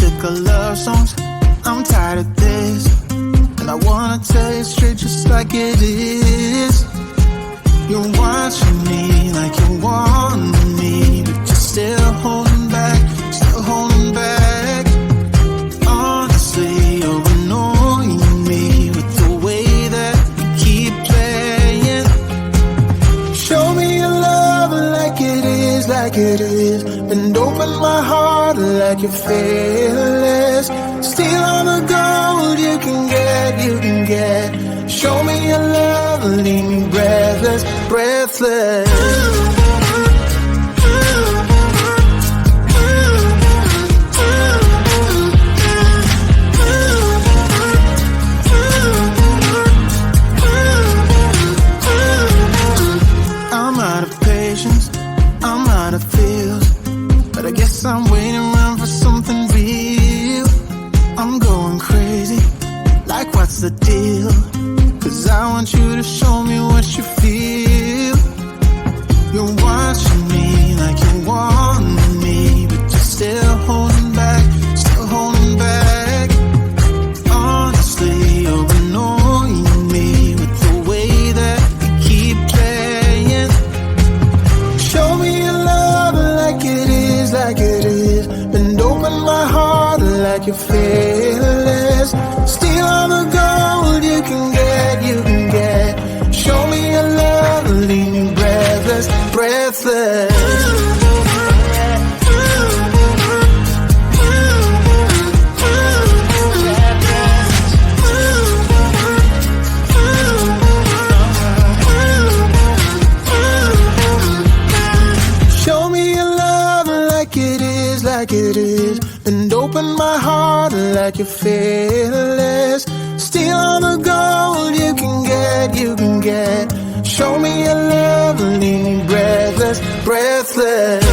sick of love songs, I'm tired of this. And I wanna tell you straight just like it is. You're watching me like you want me, but you're still holding back, still holding back. Honestly, you're annoying me with the way that you keep playing. Show me your love like it is, like it is. And open my heart like you're fearless. Steal all the gold you can get, you can get. Show me your love, leave me breathless, breathless. I'm out of patience, I'm out of feels, but I guess I'm waiting around for something real. I'm going crazy, like what's the deal? 'Cause I want you to show me what you feel. You're watching me like you want me, but you're still holding back, still holding back. Honestly, you're annoying me with the way that you keep playing. Show me your love like it is, like it is. And open my heart like you're fearless. Steal all the gold you can get, you can get. Show me your love, leave me breathless, breathless. Show me your love like it is, like it is. And open my heart like you're fearless. Steal all the gold you can get, you can get. Show me your love, leave me breathless, breathless.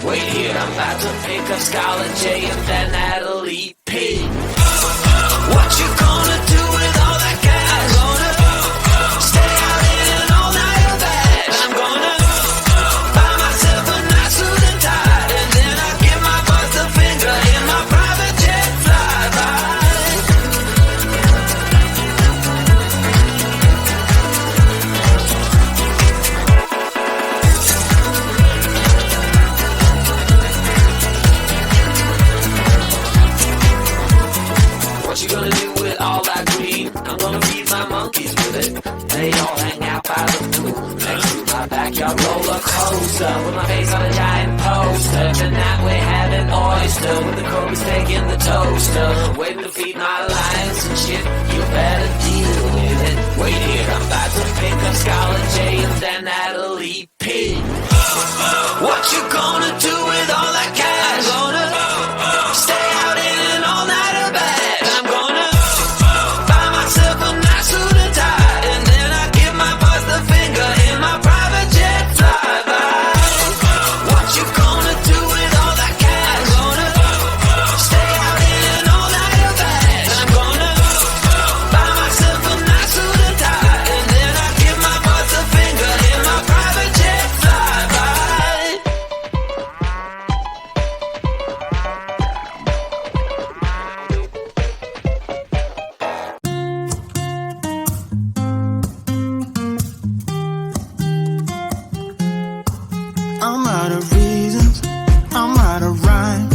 Wait here, I'm about to pick up Scarlett J and then Natalie P. What you gonna do with all that cash? I'm gonna stay out in an all-nighter bag. I'm gonna buy myself a nice suit and tie, and then I give my boss the finger in my private jet flyby. What you gonna do with all that cash? I'm gonna stay out in an all-nighter bag. I'm gonna buy myself a nice suit and tie, and then I give my boss the finger in my private jet flyby. I'm out of reasons, I'm out of rhyme,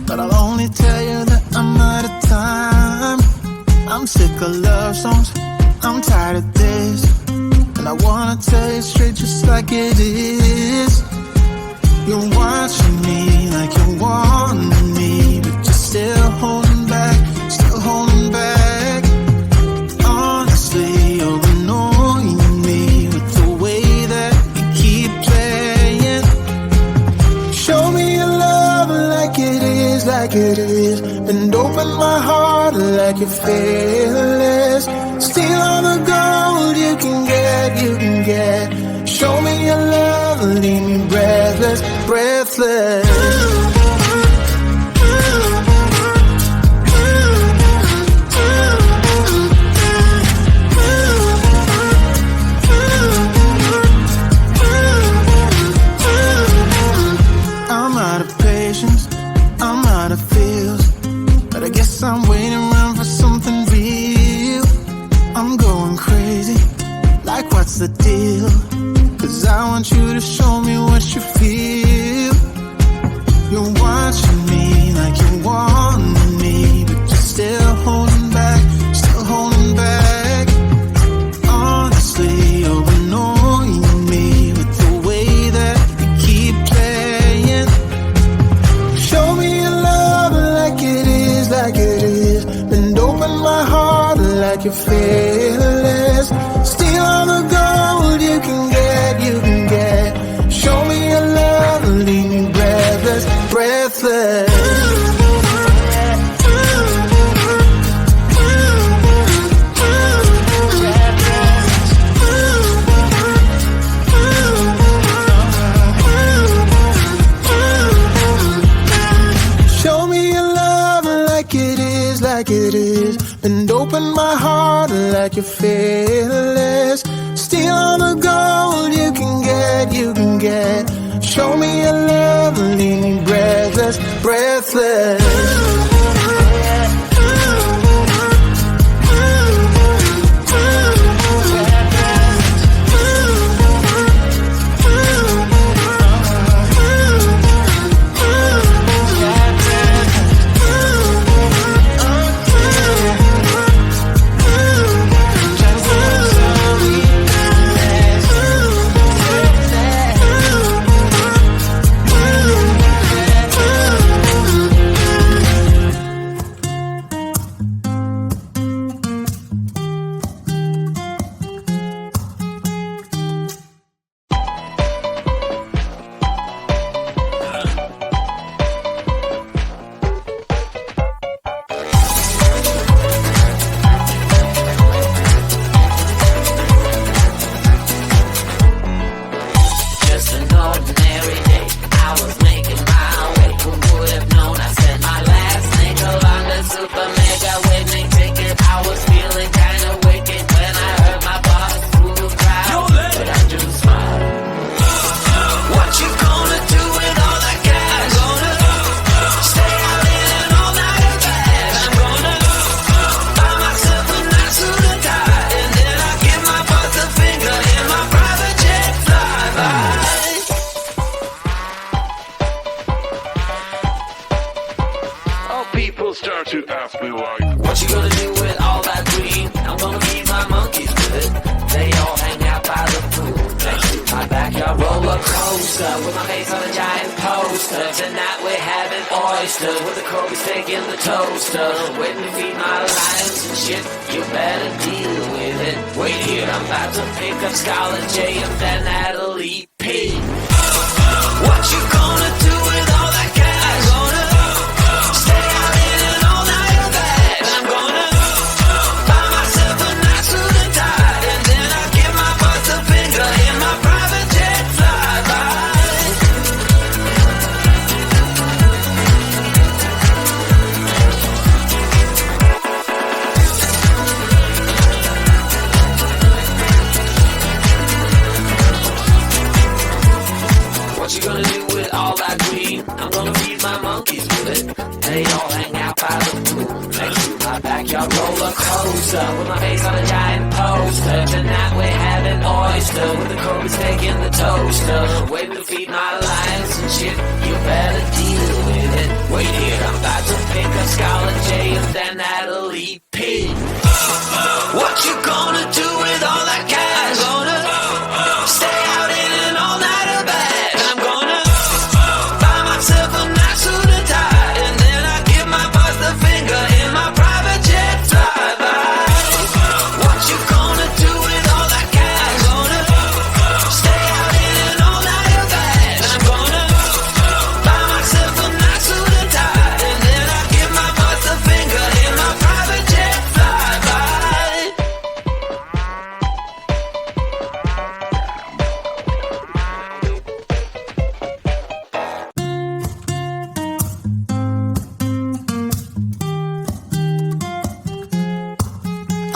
but I'll only tell you that I'm out of time. I'm sick of love songs, I'm tired of this, and I wanna tell you straight just like it is. You're watching me like you're wanting me, but you're still holding back, still holding back. Honestly, you're annoying me with the way that you keep playing. Show me your love like it is, like it is. And open my heart like you're fearless. Steal all the gold you can get, you can get. Show me your love, leave me breathless, breathless. I'm out of patience, I'm out of feels, but I guess I'm waiting around for something real. I'm going crazy, like what's the deal? 'Cause I want you to show me what you feel. You're watching me like you're wanting me, but you're still holding back, still holding back. Honestly, you're annoying me with the way that you keep playing. Show me your love like it is, like it is. And open my heart like you're fearless. Steal all the gold you can get, you can get. Show me your love, leave me breathless, breathless. Show me your love like it is, like it is. And open my heart like you're fearless. Steal all the gold you can get, you can get. Show me your love, leave me breathless, breathless. start to ask me like, what you gonna do with all that green? I'm gonna feed my monkeys with it. They all hang out by the pool next to my backyard roller coaster with my face on a giant poster. Tonight we're having oysters with the Kobe steak in the toaster. Waiting to feed my lions and shit. You better deal with it. Wait here, I'm about to pick up Scarlet J and then Natalie P. closer, with my face on a giant poster. Tonight we're having oyster, with the Kobe steak in the toaster. Waiting to feed my lions and shit, you better deal with it. Wait here, I'm about to pick a Scarlet J and then Natalie P. What you gonna do with all that cash? Gonna stay out in an all-nighter bag. I'm gonna buy myself a nice suit and tie, and then I give my boss the finger in my private jet flyby. What you gonna do with all that cash? Gonna stay out in an all-nighter bag. I'm gonna buy myself a nice suit and tie, and then I give my boss the finger in my private jet flyby.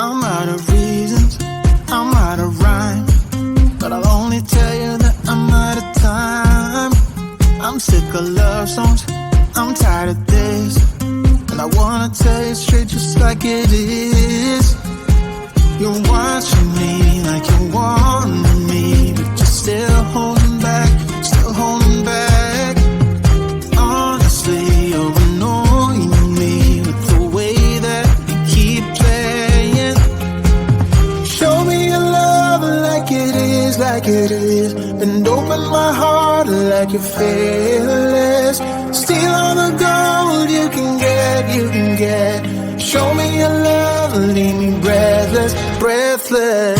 I'm out of reasons, I'm out of rhyme, but I'll only tell you that I'm out of time. I'm sick of love songs, I'm tired of this, and I wanna tell you straight just like it is. You're watching me like you want me, but you're still holding back, still holding back. Honestly, you're annoying me with the way that you keep playing. Show me your love like it is, like it is, and open my heart like you're fearless. Steal all the gold you can get, you can get. Show me your love, leave me breathless, breathless.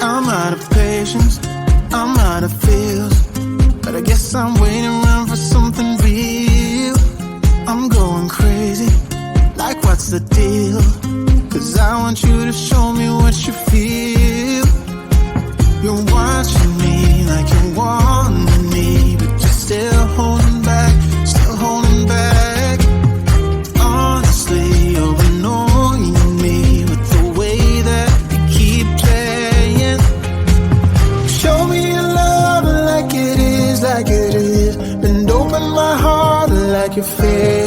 I'm out of patience, I'm out of feels, but I guess I'm waiting around for something real. I'm going crazy, like what's the deal? 'Cause I want you to show me what you feel. You're watching me like you want me, but you're still holding back, still holding back. Honestly, you're annoying me with the way that you keep playing. Show me your love like it is, and open my heart like you're fearless.